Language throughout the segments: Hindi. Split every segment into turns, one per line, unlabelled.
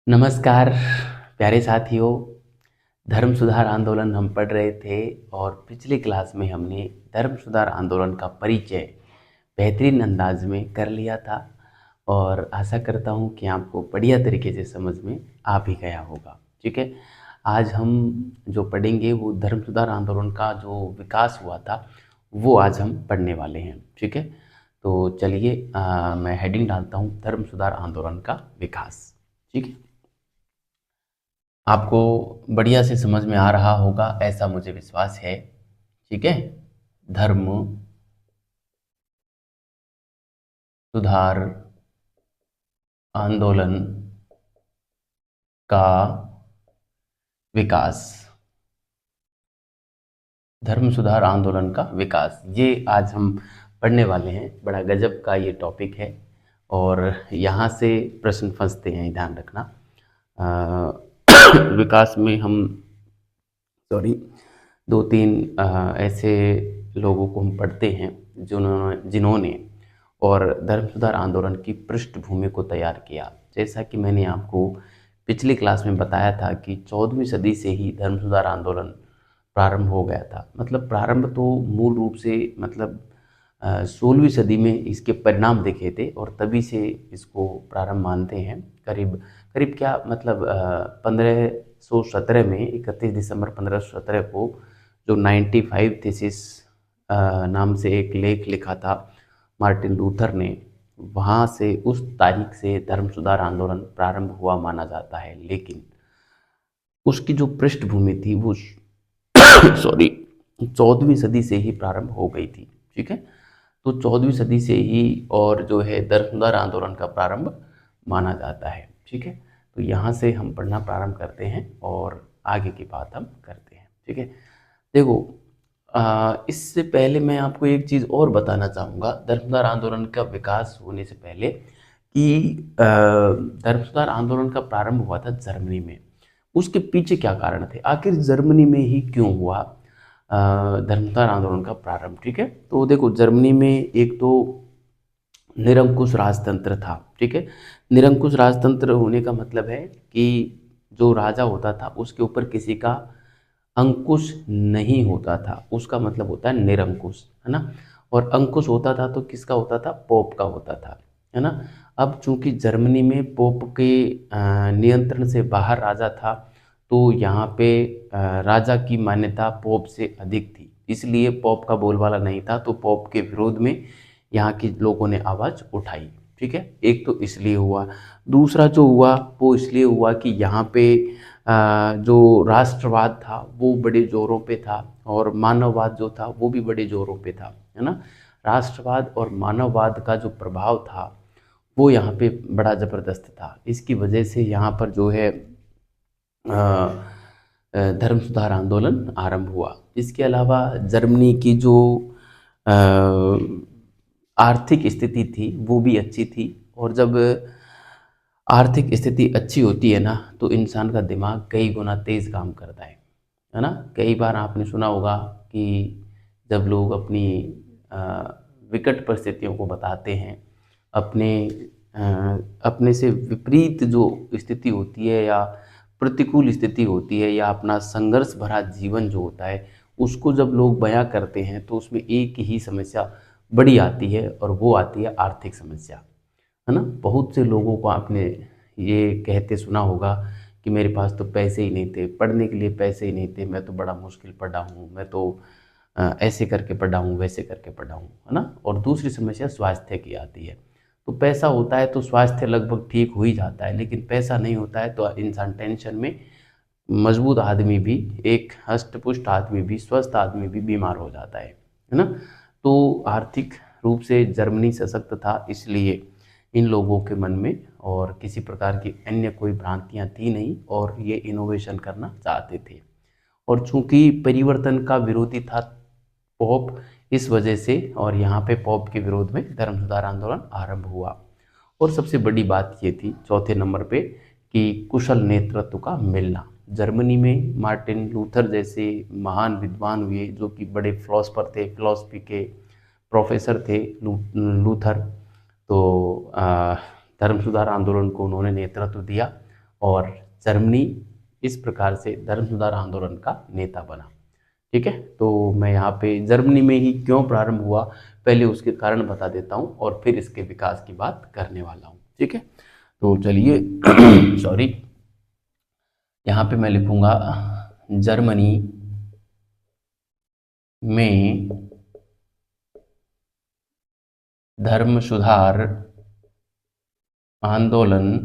नमस्कार प्यारे साथियों। धर्म सुधार आंदोलन हम पढ़ रहे थे और पिछली क्लास में हमने धर्म सुधार आंदोलन का परिचय बेहतरीन अंदाज में कर लिया था और आशा करता हूँ कि आपको बढ़िया तरीके से समझ में आ भी गया होगा। ठीक है, आज हम जो पढ़ेंगे वो धर्म सुधार आंदोलन का जो विकास हुआ था वो आज हम पढ़ने वाले हैं। ठीक है, तो चलिए मैं हेडिंग डालता हूँ धर्म सुधार आंदोलन का विकास। ठीक है, आपको बढ़िया से समझ में आ रहा होगा ऐसा मुझे विश्वास है। ठीक है, धर्म सुधार आंदोलन का विकास, धर्म सुधार आंदोलन का विकास, ये आज हम पढ़ने वाले हैं। बड़ा गजब का ये टॉपिक है और यहाँ से प्रश्न फंसते हैं, ध्यान रखना। विकास में हम सॉरी दो तीन ऐसे लोगों को हम पढ़ते हैं जिन्होंने और धर्म सुधार आंदोलन की पृष्ठभूमि को तैयार किया। जैसा कि मैंने आपको पिछली क्लास में बताया था कि 14वीं सदी से ही धर्म सुधार आंदोलन प्रारंभ हो गया था। मतलब प्रारंभ तो मूल रूप से मतलब 16वीं सदी में इसके परिणाम दिखे थे और तभी से इसको प्रारंभ मानते हैं। करीब करीब क्या मतलब 1517 में 31 दिसंबर 1517 को जो 95 थीसिस नाम से एक लेख लिखा था मार्टिन लूथर ने, वहाँ से उस तारीख से धर्म सुधार आंदोलन प्रारंभ हुआ माना जाता है। लेकिन उसकी जो पृष्ठभूमि थी वो सॉरी 14वीं सदी से ही प्रारंभ हो गई थी। ठीक है, तो 14वीं सदी से ही और जो है धर्म सुधार आंदोलन का प्रारंभ माना जाता है। ठीक है, तो यहाँ से हम पढ़ना प्रारंभ करते हैं और आगे की बात हम करते हैं। ठीक है, देखो इससे पहले मैं आपको एक चीज़ और बताना चाहूँगा धर्म सुधार आंदोलन का विकास होने से पहले कि धर्म सुधार आंदोलन का प्रारंभ हुआ था जर्मनी में। उसके पीछे क्या कारण थे, आखिर जर्मनी में ही क्यों हुआ धर्म सुधार आंदोलन का प्रारंभ। ठीक है, तो देखो जर्मनी में एक तो निरंकुश राजतंत्र था। ठीक है, निरंकुश राजतंत्र होने का मतलब है कि जो राजा होता था उसके ऊपर किसी का अंकुश नहीं होता था, उसका मतलब होता है निरंकुश, है ना। और अंकुश होता था तो किसका होता था, पोप का होता था, है ना। अब चूंकि जर्मनी में पोप के नियंत्रण से बाहर राजा था तो यहाँ पे राजा की मान्यता पोप से अधिक थी, इसलिए पोप का बोलबाला नहीं था, तो पोप के विरोध में यहाँ के लोगों ने आवाज़ उठाई। ठीक है, एक तो इसलिए हुआ। दूसरा जो हुआ वो इसलिए हुआ कि यहाँ पे जो राष्ट्रवाद था वो बड़े ज़ोरों पे था और मानववाद जो था वो भी बड़े ज़ोरों पे था, है ना। राष्ट्रवाद और मानववाद का जो प्रभाव था वो यहाँ पे बड़ा ज़बरदस्त था। इसकी वजह से यहाँ पर जो है धर्म सुधार आंदोलन आरंभ हुआ। इसके अलावा जर्मनी की जो अ, आर्थिक स्थिति थी वो भी अच्छी थी और जब आर्थिक स्थिति अच्छी होती है ना तो इंसान का दिमाग कई गुना तेज़ काम करता है ना। कई बार आपने सुना होगा कि जब लोग अपनी अ, विकट परिस्थितियों को बताते हैं, अपने अपने से विपरीत जो स्थिति होती है या प्रतिकूल स्थिति होती है या अपना संघर्ष भरा जीवन जो होता है उसको जब लोग बयां करते हैं तो उसमें एक ही समस्या बड़ी आती है और वो आती है आर्थिक समस्या, है ना। बहुत से लोगों को आपने ये कहते सुना होगा कि मेरे पास तो पैसे ही नहीं थे, पढ़ने के लिए पैसे ही नहीं थे, मैं तो बड़ा मुश्किल पढ़ा हूँ, मैं तो ऐसे करके पढ़ा हूँ, वैसे करके पढ़ा हूँ, है ना। और दूसरी समस्या स्वास्थ्य की आती है। तो पैसा होता है तो स्वास्थ्य लगभग ठीक हो ही जाता है, लेकिन पैसा नहीं होता है तो इंसान टेंशन में, मजबूत आदमी भी, एक हष्ट-पुष्ट आदमी भी, स्वस्थ आदमी भी बीमार हो जाता है ना। तो आर्थिक रूप से जर्मनी सशक्त था इसलिए इन लोगों के मन में और किसी प्रकार की अन्य कोई भ्रांतियाँ थी नहीं और ये इनोवेशन करना चाहते थे। और चूँकि परिवर्तन का विरोधी था पोप, इस वजह से और यहाँ पे पोप के विरोध में धर्म सुधार आंदोलन आरंभ हुआ। और सबसे बड़ी बात ये थी चौथे नंबर पे कि कुशल नेतृत्व का मिलना। जर्मनी में मार्टिन लूथर जैसे महान विद्वान हुए जो कि बड़े फिलोसफर थे, फिलॉसफी के प्रोफेसर थे लूथर। तो धर्म सुधार आंदोलन को उन्होंने नेतृत्व दिया और जर्मनी इस प्रकार से धर्म सुधार आंदोलन का नेता बना। ठीक है, तो मैं यहाँ पे जर्मनी में ही क्यों प्रारंभ हुआ पहले उसके कारण बता देता हूँ और फिर इसके विकास की बात करने वाला हूँ। ठीक है, तो चलिए सॉरी, यहाँ पे मैं लिखूंगा जर्मनी में धर्म सुधार आंदोलन,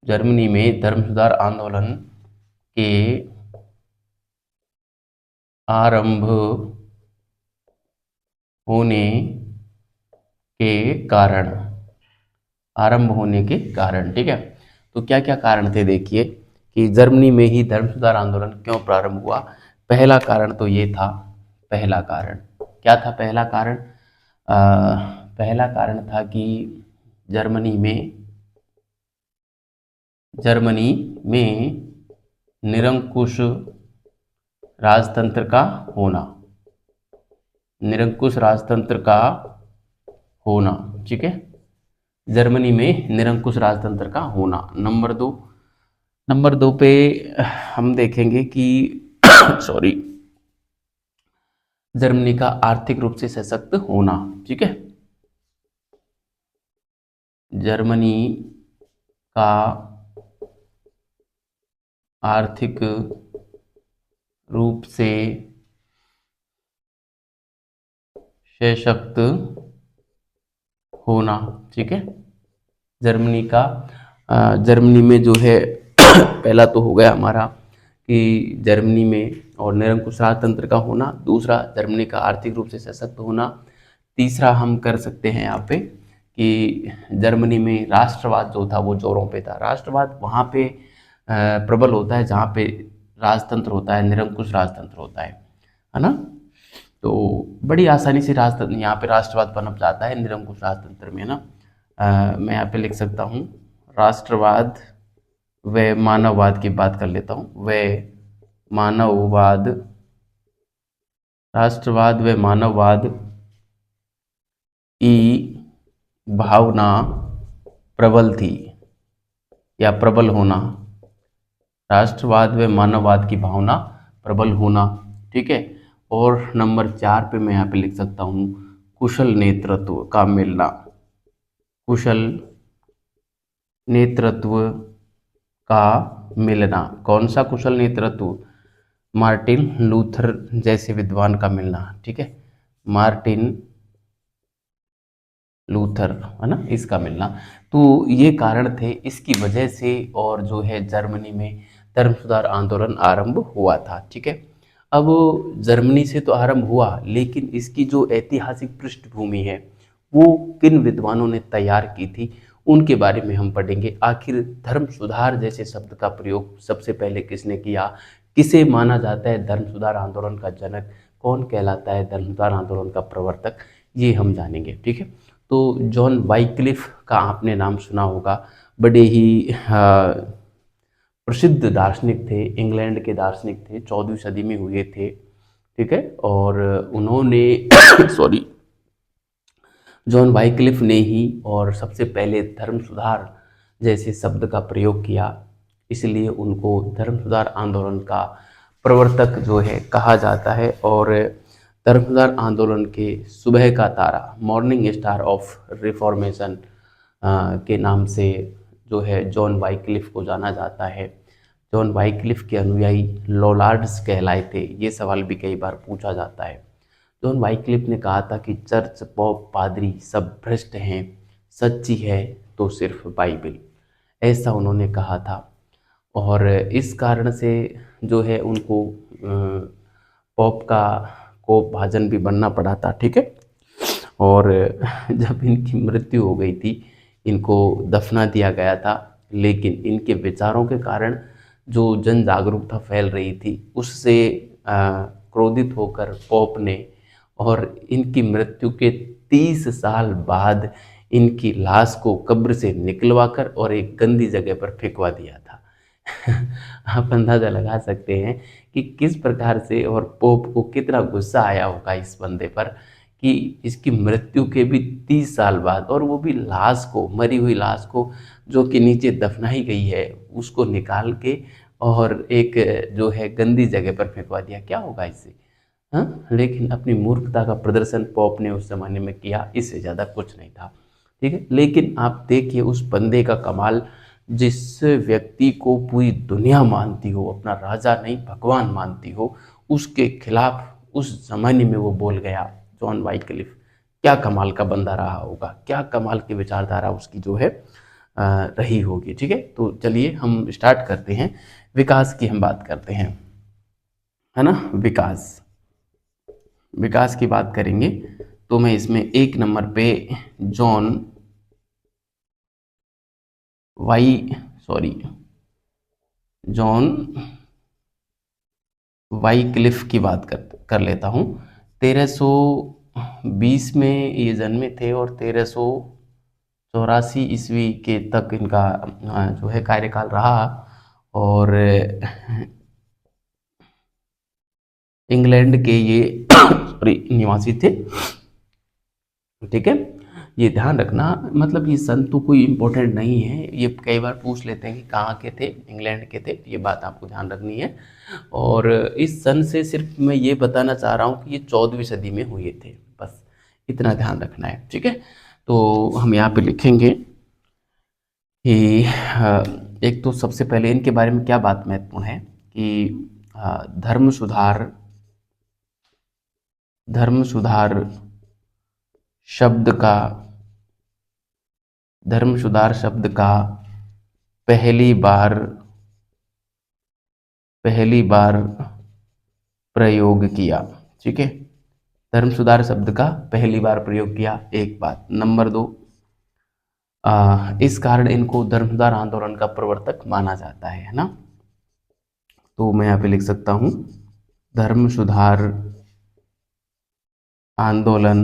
जर्मनी में धर्म सुधार आंदोलन के आरंभ होने के कारण, आरंभ होने के कारण। ठीक है, तो क्या क्या कारण थे देखिए कि जर्मनी में ही धर्म सुधार आंदोलन क्यों प्रारंभ हुआ। पहला कारण तो ये था, पहला कारण क्या था, पहला कारण पहला कारण था कि जर्मनी में निरंकुश राजतंत्र का होना, निरंकुश राजतंत्र का होना। ठीक है, जर्मनी में निरंकुश राजतंत्र का होना। नंबर दो पे हम देखेंगे कि सॉरी, जर्मनी का आर्थिक रूप से सशक्त होना। ठीक है, जर्मनी का आर्थिक रूप से सशक्त होना। ठीक है, जर्मनी का जर्मनी में जो है पहला तो हो गया हमारा कि जर्मनी में और निरंकुश राजतंत्र का होना, दूसरा जर्मनी का आर्थिक रूप से सशक्त होना, तीसरा हम कर सकते हैं यहाँ पे कि जर्मनी में राष्ट्रवाद जो था वो जोरों पे था। राष्ट्रवाद वहाँ पे प्रबल होता है जहाँ पे राजतंत्र होता है, निरंकुश राजतंत्र होता है ना। तो बड़ी आसानी से राजतंत्र यहाँ पे राष्ट्रवाद पनप जाता है निरंकुश राजतंत्र में ना। मैं यहाँ पे लिख सकता हूँ राष्ट्रवाद व मानववाद की बात कर लेता हूँ, व मानववाद, राष्ट्रवाद व मानववाद की भावना प्रबल थी या प्रबल होना, राष्ट्रवाद व मानववाद की भावना प्रबल होना। ठीक है, और नंबर 4 पे मैं यहाँ पे लिख सकता हूँ कुशल नेतृत्व का मिलना, कुशल नेतृत्व का मिलना। कौन सा कुशल नेतृत्व? मार्टिन लूथर जैसे विद्वान का मिलना। ठीक है, मार्टिन लूथर है ना, इसका मिलना। तो ये कारण थे, इसकी वजह से और जो है जर्मनी में धर्म सुधार आंदोलन आरंभ हुआ था। ठीक है, अब जर्मनी से तो आरंभ हुआ, लेकिन इसकी जो ऐतिहासिक पृष्ठभूमि है वो किन विद्वानों ने तैयार की थी उनके बारे में हम पढ़ेंगे। आखिर धर्म सुधार जैसे शब्द का प्रयोग सबसे पहले किसने किया, किसे माना जाता है धर्म सुधार आंदोलन का जनक, कौन कहलाता है धर्म सुधार आंदोलन का प्रवर्तक, ये हम जानेंगे। ठीक है, तो जॉन वाइक्लिफ का आपने नाम सुना होगा, बड़े ही प्रसिद्ध दार्शनिक थे, इंग्लैंड के दार्शनिक थे, 14वीं सदी में हुए थे। ठीक है, और उन्होंने सॉरी, जॉन वाइक्लिफ ने ही और सबसे पहले धर्म सुधार जैसे शब्द का प्रयोग किया, इसलिए उनको धर्म सुधार आंदोलन का प्रवर्तक जो है कहा जाता है। और धर्म सुधार आंदोलन के सुबह का तारा, मॉर्निंग स्टार ऑफ रिफॉर्मेशन के नाम से जो है जॉन वाइक्लिफ को जाना जाता है। जॉन वाइक्लिफ के अनुयायी लॉलार्ड्स कहलाए थे, ये सवाल भी कई बार पूछा जाता है। जॉन वाइक्लिफ ने कहा था कि चर्च, पॉप, पादरी सब भ्रष्ट हैं, सच्ची है तो सिर्फ बाइबल, ऐसा उन्होंने कहा था। और इस कारण से जो है उनको पॉप का कोप भाजन भी बनना पड़ा था। ठीक है, और जब इनकी मृत्यु हो गई थी, इनको दफना दिया गया था, लेकिन इनके विचारों के कारण जो जन जागरूकता फैल रही थी उससे क्रोधित होकर पॉप ने और इनकी मृत्यु के 30 साल बाद इनकी लाश को कब्र से निकलवाकर और एक गंदी जगह पर फेंकवा दिया था। आप अंदाज़ा लगा सकते हैं कि किस प्रकार से और पोप को कितना गुस्सा आया होगा इस बंदे पर कि इसकी मृत्यु के भी 30 साल बाद, और वो भी लाश को, मरी हुई लाश को जो कि नीचे दफनाई गई है, उसको निकाल के और एक जो है गंदी जगह पर फेंकवा दिया। क्या होगा इससे? हाँ, लेकिन अपनी मूर्खता का प्रदर्शन पॉप ने उस ज़माने में किया, इससे ज़्यादा कुछ नहीं था। ठीक है, लेकिन आप देखिए उस बंदे का कमाल, जिस व्यक्ति को पूरी दुनिया मानती हो, अपना राजा नहीं भगवान मानती हो, उसके खिलाफ उस ज़माने में वो बोल गया। जॉन वाइकलिफ क्या कमाल का बंदा रहा होगा, क्या कमाल की विचारधारा उसकी जो है रही होगी। ठीक है, तो चलिए हम स्टार्ट करते हैं। विकास की हम बात करते हैं, है ना। विकास, विकास की बात करेंगे तो मैं इसमें एक नंबर पे जॉन वाई सॉरी जॉन वाइक्लिफ की बात कर लेता हूँ। 1320 में ये जन्मे थे और 1384 ईस्वी के तक इनका जो है कार्यकाल रहा। और इंग्लैंड के ये सॉरी निवासी थे। ठीक है, ये ध्यान रखना, मतलब ये सन तो कोई इम्पोर्टेंट नहीं है, ये कई बार पूछ लेते हैं कि कहाँ के थे, इंग्लैंड के थे, ये बात आपको ध्यान रखनी है। और इस सन से सिर्फ मैं ये बताना चाह रहा हूँ कि ये 14वीं सदी में हुए थे, बस इतना ध्यान रखना है। ठीक है, तो हम यहाँ पे लिखेंगे कि एक तो सबसे पहले इनके बारे में क्या बात महत्वपूर्ण है कि धर्म सुधार, धर्म सुधार शब्द का, धर्म सुधार शब्द का पहली बार, पहली बार प्रयोग किया। ठीक है, धर्म सुधार शब्द का पहली बार प्रयोग किया, एक बात। नंबर दो, इस कारण इनको धर्म सुधार आंदोलन का प्रवर्तक माना जाता है ना। तो मैं यहाँ पे लिख सकता हूँ धर्म सुधार आंदोलन,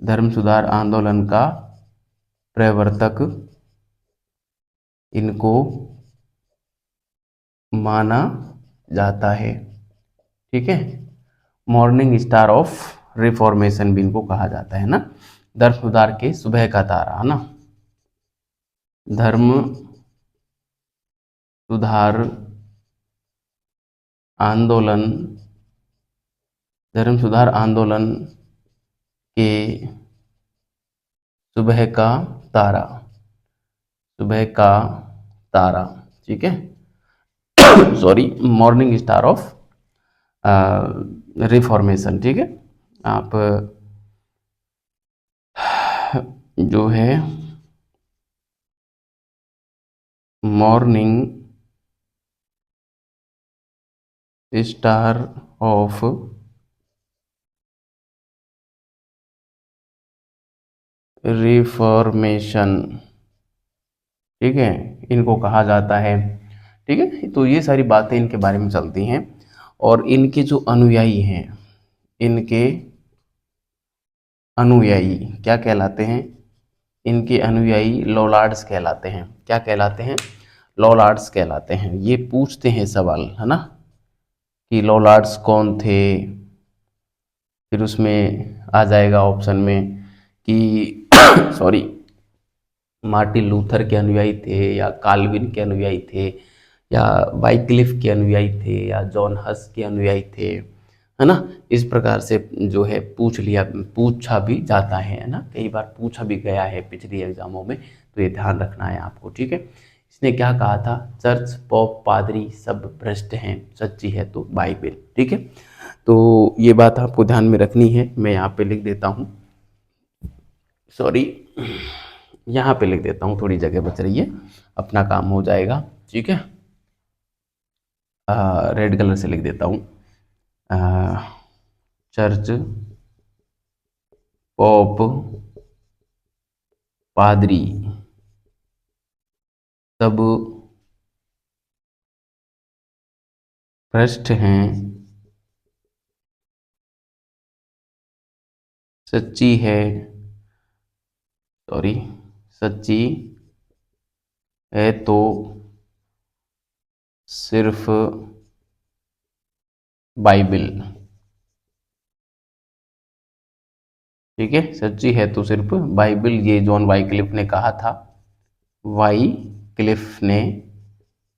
धर्म सुधार आंदोलन का प्रवर्तक इनको माना जाता है। ठीक है, मॉर्निंग स्टार ऑफ रिफॉर्मेशन भी इनको कहा जाता है ना, धर्म सुधार के सुबह का तारा, है ना। धर्म सुधार आंदोलन, धर्म सुधार आंदोलन के सुबह का तारा, सुबह का तारा। ठीक है, sorry, morning star of reformation. ठीक है, आप जो है मॉर्निंग स्टार ऑफ रिफॉर्मेशन, ठीक है, इनको कहा जाता है। ठीक है, तो ये सारी बातें इनके बारे में चलती हैं। और इनके जो अनुयायी हैं, इनके अनुयायी क्या कहलाते हैं? इनके अनुयायी लॉलार्ड्स कहलाते हैं। क्या कहलाते हैं? लॉलार्ड्स कहलाते हैं। ये पूछते हैं सवाल, है ना, कि लॉलार्ड्स कौन थे। फिर उसमें आ जाएगा ऑप्शन में कि सॉरी, मार्टिन लूथर के अनुयायी थे या काल्विन के अनुयायी थे या वाइक्लिफ के अनुयायी थे या जॉन हस के अनुयायी थे, है ना। इस प्रकार से जो है पूछा भी जाता है ना, कई बार पूछा भी गया है पिछली एग्जामों में, तो ये ध्यान रखना है आपको। ठीक है, इसने क्या कहा था? चर्च, पॉप, पादरी सब भ्रष्ट हैं, सच्ची है तो बाइबल। ठीक है, तो ये बात आपको ध्यान में रखनी है। मैं यहाँ पे लिख देता हूँ, सॉरी, यहाँ पे लिख देता हूँ, थोड़ी जगह बच रही है, अपना काम हो जाएगा। ठीक है, रेड कलर से लिख देता हूँ, चर्च, पॉप, पादरी सब भ्रष्ट हैं, सच्ची है, सॉरी, सच्ची है तो सिर्फ बाइबल। ठीक है, सच्ची है तो सिर्फ बाइबल, ये जॉन वाइक्लिफ ने कहा था, वाइक्लिफ ने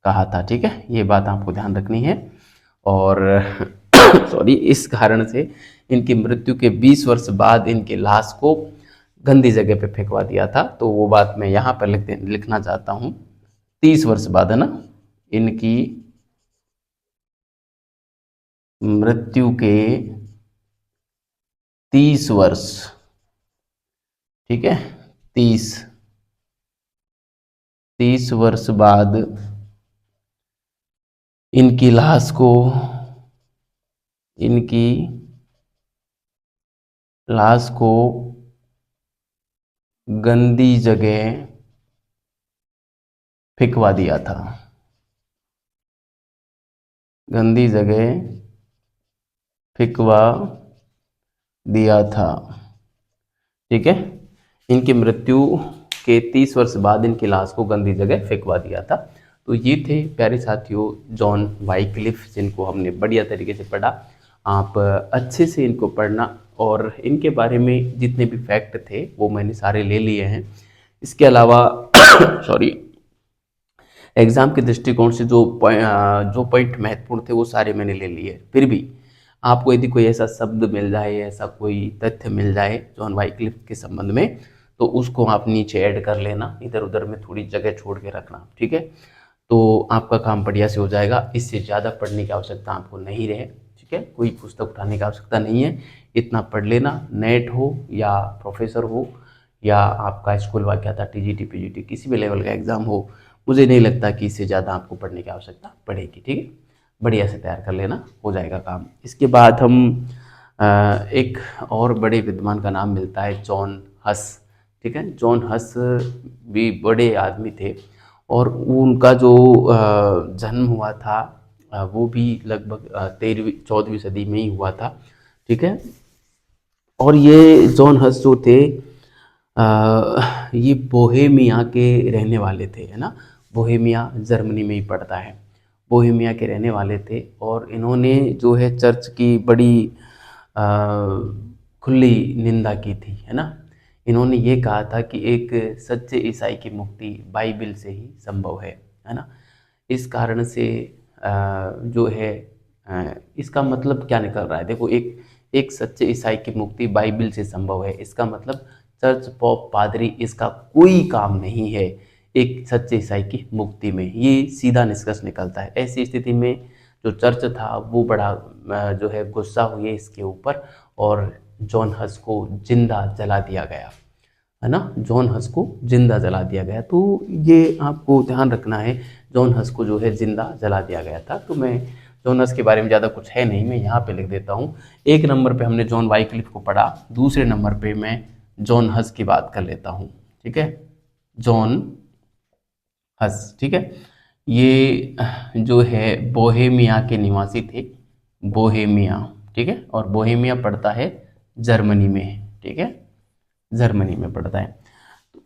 कहा था। ठीक है, ये बात आपको ध्यान रखनी है। और सॉरी, इस कारण से इनकी मृत्यु के 20 वर्ष बाद इनकी लाश को गंदी जगह पे फेंकवा दिया था। तो वो बात मैं यहाँ पर लिखना चाहता हूँ। 30 वर्ष बाद, है ना, इनकी मृत्यु के 30 वर्ष, ठीक है, 30 वर्ष बाद इनकी लाश को, इनकी लाश को गंदी जगह फेंकवा दिया था, गंदी जगह फेंकवा दिया था। ठीक है, इनकी मृत्यु के 30 वर्ष बाद इनकी लाश को गंदी जगह फेंकवा दिया था। तो ये थे प्यारे साथियों जॉन वाइक्लिफ, जिनको हमने बढ़िया तरीके से पढ़ा। आप अच्छे से इनको पढ़ना, और इनके बारे में जितने भी फैक्ट थे वो मैंने सारे ले लिए हैं। इसके अलावा सॉरी, एग्ज़ाम के दृष्टिकोण से जो पॉइंट महत्वपूर्ण थे वो सारे मैंने ले लिए। फिर भी आपको यदि कोई ऐसा शब्द मिल जाए, ऐसा कोई तथ्य मिल जाए जॉन वाइक्लिफ के संबंध में, तो उसको आप नीचे ऐड कर लेना, इधर उधर में थोड़ी जगह छोड़ के रखना। ठीक है, तो आपका काम बढ़िया से हो जाएगा। इससे ज़्यादा पढ़ने की आवश्यकता आपको नहीं रहे। ठीक है, कोई पुस्तक उठाने की आवश्यकता नहीं है, इतना पढ़ लेना। नेट हो या प्रोफेसर हो या आपका स्कूल वाक़या टीजीटी पीजीटी किसी भी लेवल का एग्ज़ाम हो, मुझे नहीं लगता कि इससे ज़्यादा आपको पढ़ने की आवश्यकता पड़ेगी। ठीक है, बढ़िया से तैयार कर लेना, हो जाएगा काम। इसके बाद हम एक और बड़े विद्वान का नाम मिलता है, जॉन हस। ठीक है, जॉन हस भी बड़े आदमी थे, और उनका जो जन्म हुआ था वो भी लगभग 13वीं 14वीं सदी में ही हुआ था। ठीक है, और ये जॉन हस जो थे ये बोहेमिया के रहने वाले थे, है ना। बोहेमिया जर्मनी में ही पड़ता है। बोहेमिया के रहने वाले थे, और इन्होंने जो है चर्च की बड़ी अ, खुली निंदा की थी, है ना। इन्होंने ये कहा था कि एक सच्चे ईसाई की मुक्ति बाइबल से ही संभव है ना। इस कारण से जो है इसका मतलब क्या निकल रहा है, देखो, एक एक सच्चे ईसाई की मुक्ति बाइबल से संभव है, इसका मतलब चर्च, पॉप, पादरी, इसका कोई काम नहीं है एक सच्चे ईसाई की मुक्ति में। ये सीधा निष्कर्ष निकलता है। ऐसी स्थिति में जो चर्च था वो बड़ा जो है गुस्सा हुए इसके ऊपर, और जॉन हस को जिंदा जला दिया गया, है ना। जॉन हस को जिंदा जला दिया गया। तो ये आपको ध्यान रखना है, जॉन हस को जो है जिंदा जला दिया गया था। तो मैं जॉन हस के बारे में ज़्यादा कुछ है नहीं, मैं यहाँ पे लिख देता हूँ। एक नंबर पे हमने जॉन वाइक्लिफ को पढ़ा, दूसरे नंबर पे मैं जॉन हस की बात कर लेता हूँ। ठीक है, जॉन हस। ठीक है, ये जो है बोहेमिया के निवासी थे, बोहेमिया। ठीक है, और बोहेमिया पड़ता है जर्मनी में। ठीक है, जर्मनी में पड़ता है।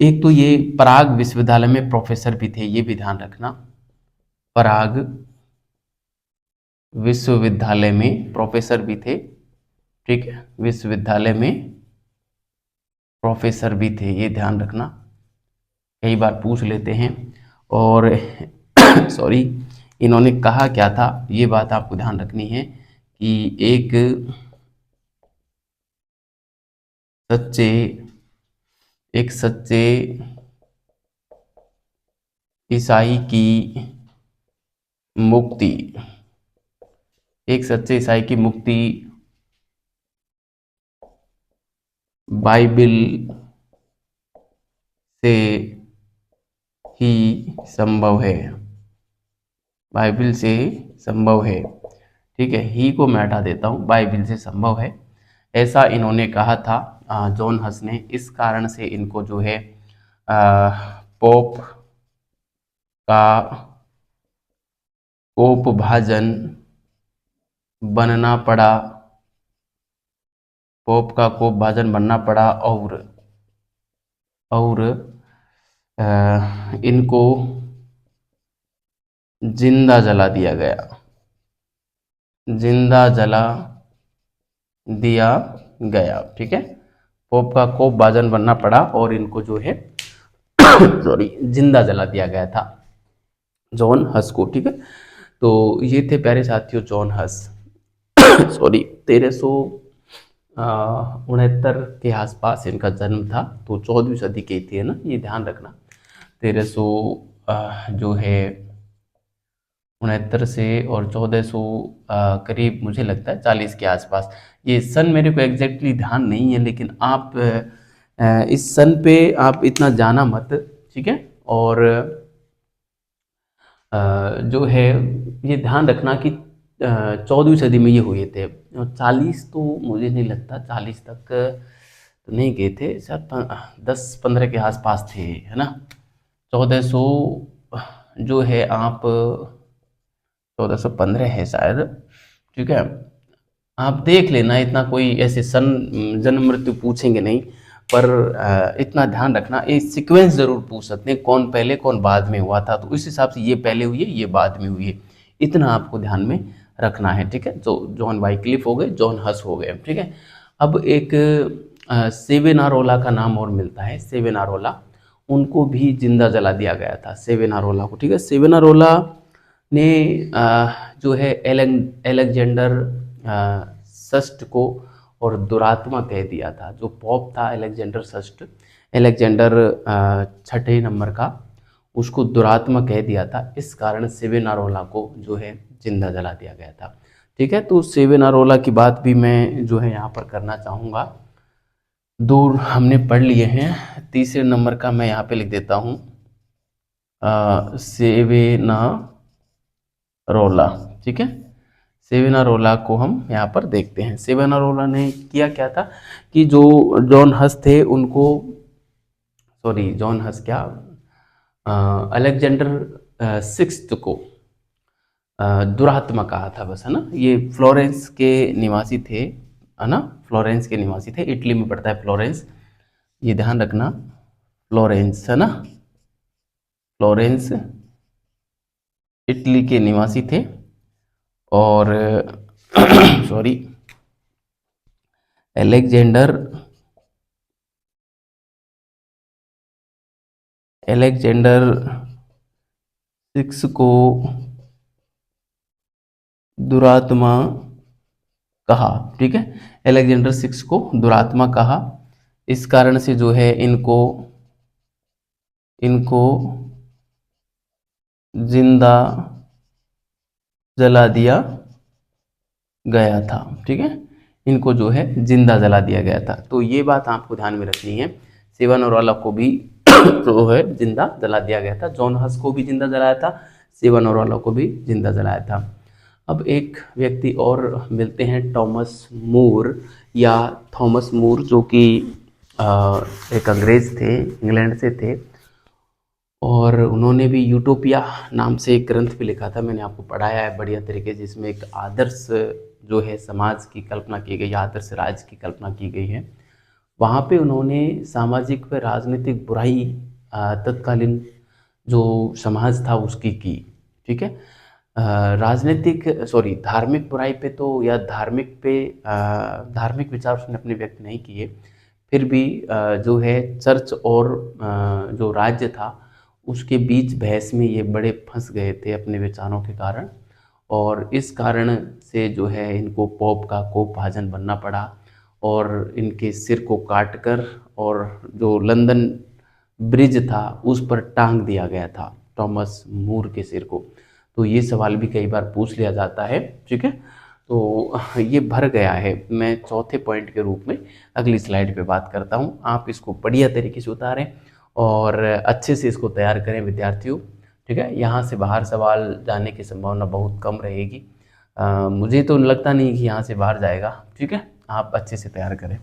एक तो ये पराग विश्वविद्यालय में प्रोफेसर भी थे, ये भी ध्यान रखना। पराग विश्वविद्यालय में प्रोफेसर भी थे। ठीक है, विश्वविद्यालय में प्रोफेसर भी थे, ये ध्यान रखना, कई बार पूछ लेते हैं। और सॉरी, इन्होंने कहा क्या था, ये बात आपको ध्यान रखनी है कि सच्चे एक सच्चे ईसाई की मुक्ति, एक सच्चे ईसाई की मुक्ति बाइबल से ही संभव है, बाइबल से संभव है। ठीक है, ही को मैं हटा देता हूँ, बाइबल से संभव है, ऐसा इन्होंने कहा था जॉन हस ने। इस कारण से इनको जो है पोप का पोप भाजन बनना पड़ा, पोप का कोप भाजन बनना पड़ा, और इनको जिंदा जला दिया गया, जिंदा जला दिया गया। ठीक है, पोप का कोप भाजन बनना पड़ा और इनको जो है सॉरी जिंदा जला दिया गया था, जॉन हस को। ठीक है, तो ये थे प्यारे साथियों जॉन हस। सॉरी 1369 के आसपास इनका जन्म था, तो 14वीं सदी के थे ना, ये ध्यान रखना। 1300 जो है 69 से और 1400 करीब मुझे लगता है 40 के आसपास। ये सन मेरे को एग्जैक्टली ध्यान नहीं है, लेकिन आप इस सन पे आप इतना जाना मत, ठीक है। और जो है ये ध्यान रखना कि 14वीं सदी में ये हुए थे, और 40 तो मुझे नहीं लगता, 40 तक तो नहीं गए थे, शायद 10-15 के आसपास थे, है ना। 1400 जो है आप 1415 है शायद, ठीक है। आप देख लेना, इतना कोई ऐसे सन जन्म मृत्यु पूछेंगे नहीं, पर इतना ध्यान रखना, ये सीक्वेंस जरूर पूछ सकते हैं, कौन पहले कौन बाद में हुआ था, तो इस हिसाब से ये पहले हुई है ये बाद में हुई है, इतना आपको ध्यान में रखना है, ठीक है। जो जॉन वाइक्लिफ हो गए, जॉन हस हो गए, ठीक है। अब एक सेवेनारोला का नाम और मिलता है, सेवेनारोला, उनको भी जिंदा जला दिया गया था, सेवेनारोला को, ठीक है। सेवेनारोला ने जो है एलेक्जेंडर षष्ठ को और दुरात्मा कह दिया था। जो पॉप था एलेक्जेंडर षष्ठ, एलेक्जेंडर छठे नंबर का, उसको दुरात्मा कह दिया था, इस कारण सेवेनारोला को जो है जिंदा जला दिया गया था, ठीक है। तो सेवेनारोला की बात भी मैं जो है यहाँ पर करना चाहूँगा। दूर हमने पढ़ लिए हैं, तीसरे नंबर का मैं यहाँ पे लिख देता हूँ सेवेनारोला, ठीक है। सेवेनारोला को हम यहाँ पर देखते हैं। सेवेनारोला ने किया क्या था कि जो जॉन हस थे उनको, सॉरी जॉन हस क्या, अलेक्जेंडर सिक्स्थ को दुरात्मा कहा था, बस, है ना। ये फ्लोरेंस के निवासी थे, है ना, फ्लोरेंस के निवासी थे, इटली में पड़ता है फ्लोरेंस, ये ध्यान रखना, फ्लोरेंस, है ना, फ्लोरेंस इटली के निवासी थे। और सॉरी एलेक्जेंडर एलेक्जेंडर सिक्स को दुरात्मा कहा, ठीक है। एलेक्जेंडर सिक्स को दुरात्मा कहा, इस कारण से जो है इनको इनको जिंदा जला दिया गया था, ठीक है। इनको जो है जिंदा जला दिया गया था, तो ये बात आपको ध्यान में रखनी है। सेवानोराला को भी जो है जिंदा जला दिया गया था, जॉन हस को भी जिंदा जलाया था, सेवानोराला को भी जिंदा जलाया था। अब एक व्यक्ति और मिलते हैं, टॉमस मूर या थॉमस मूर, जो कि एक अंग्रेज थे, इंग्लैंड से थे, और उन्होंने भी यूटोपिया नाम से एक ग्रंथ भी लिखा था, मैंने आपको पढ़ाया है बढ़िया तरीके से, जिसमें एक आदर्श जो है समाज की कल्पना की गई, आदर्श राज्य की कल्पना की गई है। वहाँ पे उन्होंने सामाजिक व राजनीतिक बुराई तत्कालीन जो समाज था उसकी की, ठीक है। राजनीतिक, सॉरी धार्मिक बुराई पे तो, या धार्मिक विचार उसने अपने व्यक्त नहीं किए, फिर भी जो है चर्च और जो राज्य था उसके बीच बहस में ये बड़े फंस गए थे अपने विचारों के कारण, और इस कारण से जो है इनको पोप का कोप भाजन बनना पड़ा, और इनके सिर को काटकर और जो लंदन ब्रिज था उस पर टांग दिया गया था टॉमस मूर के सिर को। तो ये सवाल भी कई बार पूछ लिया जाता है, ठीक है। तो ये भर गया है, मैं चौथे पॉइंट के रूप में अगली स्लाइड पे बात करता हूँ। आप इसको बढ़िया तरीके से उतारें और अच्छे से इसको तैयार करें विद्यार्थियों, ठीक है। यहाँ से बाहर सवाल जाने की संभावना बहुत कम रहेगी, मुझे तो लगता नहीं कि यहाँ से बाहर जाएगा, ठीक है। आप अच्छे से तैयार करें,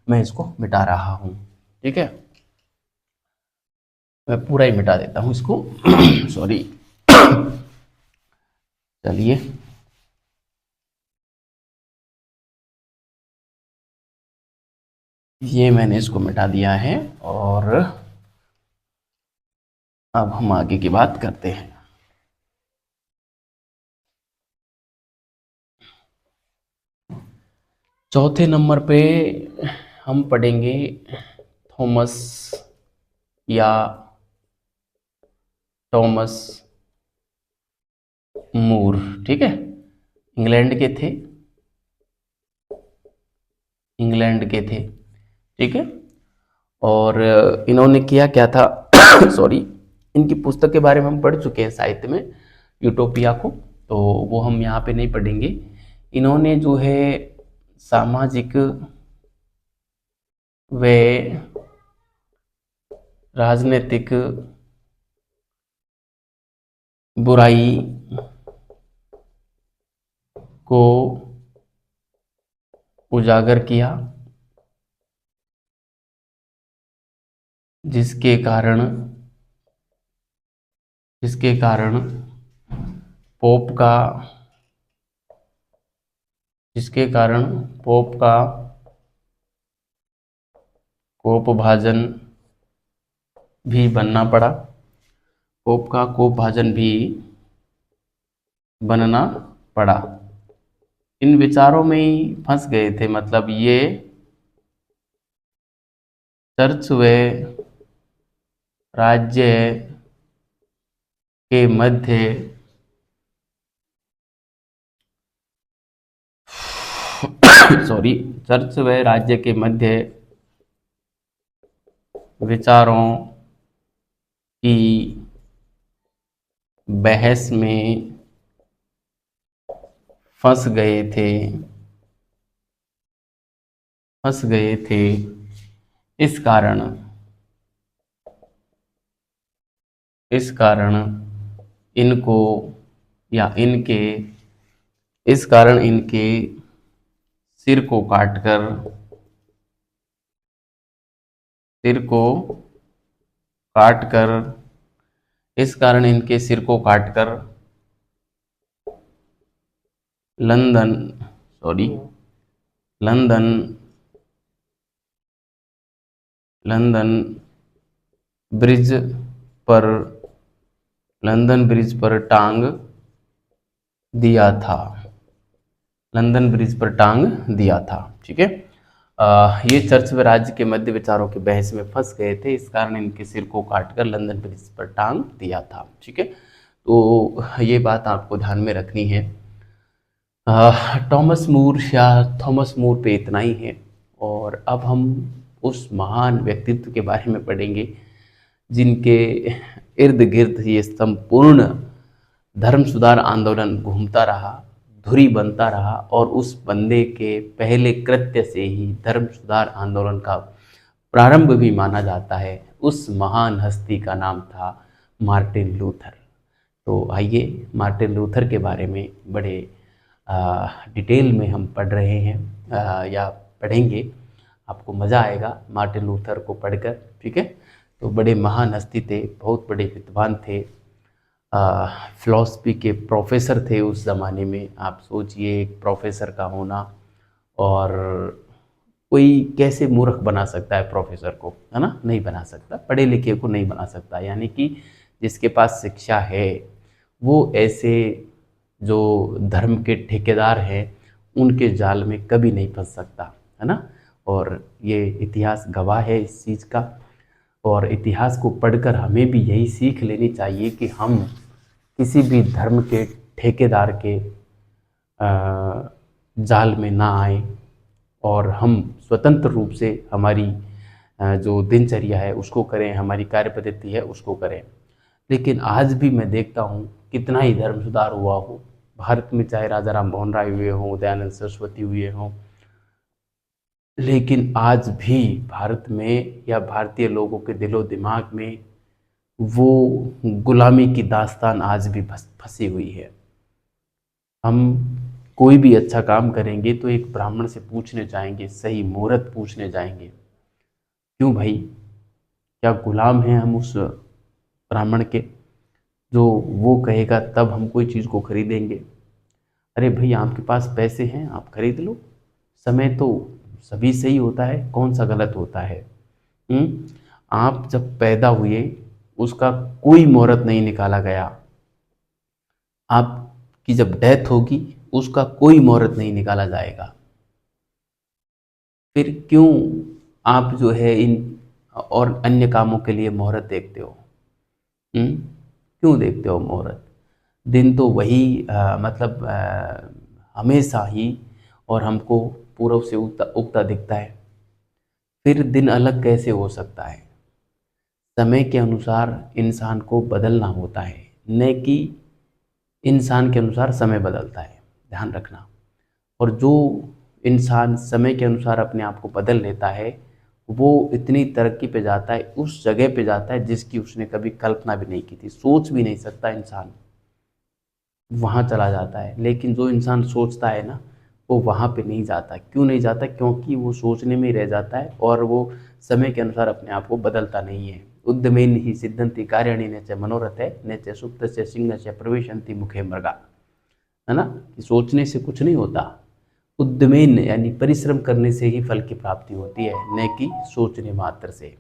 मैं इसको मिटा रहा हूँ, ठीक है। मैं पूरा ही मिटा देता हूँ इसको सॉरी चलिए, ये मैंने इसको मिटा दिया है, और अब हम आगे की बात करते हैं। चौथे नंबर पे हम पढ़ेंगे थॉमस या टॉमस मूर। ठीक है, इंग्लैंड के थे, इंग्लैंड के थे। ठीक है, और इन्होंने किया क्या था सॉरी, इनकी पुस्तक के बारे में हम पढ़ चुके हैं साहित्य में, यूटोपिया को, तो वो हम यहाँ पे नहीं पढ़ेंगे। इन्होंने जो है सामाजिक व राजनीतिक बुराई को उजागर किया, जिसके कारण पोप का जिसके कारण पोप का कोपभाजन भी बनना पड़ा, पोप का कोपभाजन भी बनना पड़ा। इन विचारों में ही फंस गए थे, मतलब ये चर्च व राज्य के मध्य सॉरी, चर्च व राज्य के मध्य विचारों की बहस में फंस गए थे। इस कारण इनको या इनके इस कारण इनके सिर को काटकर इस कारण इनके सिर को काटकर लंदन ब्रिज पर टांग दिया था। ठीक है, ये चर्च व राज्य के मध्य विचारों के बहस में फंस गए थे, इस कारण इनके सिर को काटकर लंदन ब्रिज पर टांग दिया था। ठीक है, तो ये बात आपको ध्यान में रखनी है। टॉमस मूर या थॉमस मूर पे इतना ही है, और अब हम उस महान व्यक्तित्व के बारे में पढ़ेंगे जिनके इर्द गिर्द ये संपूर्ण धर्म सुधार आंदोलन घूमता रहा, धुरी बनता रहा, और उस बंदे के पहले कृत्य से ही धर्म सुधार आंदोलन का प्रारंभ भी माना जाता है। उस महान हस्ती का नाम था मार्टिन लूथर। तो आइए मार्टिन लूथर के बारे में बड़े डिटेल में हम पढ़ रहे हैं, या पढ़ेंगे। आपको मज़ा आएगा मार्टिन लूथर को पढ़कर। ठीक है, तो बड़े महान हस्ती थे, बहुत बड़े विद्वान थे, फिलॉसफी के प्रोफेसर थे उस ज़माने में। आप सोचिए एक प्रोफेसर का होना, और कोई कैसे मूर्ख बना सकता है प्रोफेसर को, है ना? नहीं बना सकता, पढ़े लिखे को नहीं बना सकता। यानी कि जिसके पास शिक्षा है वो ऐसे जो धर्म के ठेकेदार हैं उनके जाल में कभी नहीं फंस सकता, है ना? और ये इतिहास गवाह है इस चीज़ का, और इतिहास को पढ़कर हमें भी यही सीख लेनी चाहिए कि हम किसी भी धर्म के ठेकेदार के जाल में ना आए, और हम स्वतंत्र रूप से हमारी जो दिनचर्या है उसको करें, हमारी कार्य पद्धति है उसको करें। लेकिन आज भी मैं देखता हूँ कितना ही धर्म सुधार हुआ हो भारत में, चाहे राजा राम मोहन राय हुए हों, दयानंद सरस्वती हुए हों, लेकिन आज भी भारत में या भारतीय लोगों के दिलो दिमाग में वो गुलामी की दास्तान आज भी फंसी हुई है। हम कोई भी अच्छा काम करेंगे तो एक ब्राह्मण से पूछने जाएंगे, सही मुहूर्त पूछने जाएंगे। क्यों भाई? क्या गुलाम हैं हम उस ब्राह्मण के, जो वो कहेगा तब हम कोई चीज़ को खरीदेंगे? अरे भाई, आपके पास पैसे हैं, आप खरीद लो। समय तो सभी सही होता है, कौन सा गलत होता है? आप जब पैदा हुए उसका कोई मुहूर्त नहीं निकाला गया, आपकी जब डेथ होगी उसका कोई मुहूर्त नहीं निकाला जाएगा। फिर क्यों आप जो है इन और अन्य कामों के लिए मुहूर्त देखते हो? क्यों देखते हो मुहूर्त? दिन तो वही मतलब हमेशा ही और हमको पूरब से उगता उगता दिखता है। फिर दिन अलग कैसे हो सकता है? समय के अनुसार इंसान को बदलना होता है, न कि इंसान के अनुसार समय बदलता है, ध्यान रखना। और जो इंसान समय के अनुसार अपने आप को बदल लेता है, वो इतनी तरक्की पे जाता है, उस जगह पे जाता है जिसकी उसने कभी कल्पना भी नहीं की थी, सोच भी नहीं सकता इंसान, वहाँ चला जाता है। लेकिन जो इंसान सोचता है ना, वो वहाँ पे नहीं जाता। क्यों नहीं जाता? क्योंकि वो सोचने में ही रह जाता है और वो समय के अनुसार अपने आप को बदलता नहीं है। उद्यमेन ही सिद्धंति कार्याणि न च मनोरथ न च सुप्त सिंह च प्रविशन्ति मुखे मृगा, है ना? कि सोचने से कुछ नहीं होता, उद्यमेन यानी परिश्रम करने से ही फल की प्राप्ति होती है, न कि सोचने मात्र से।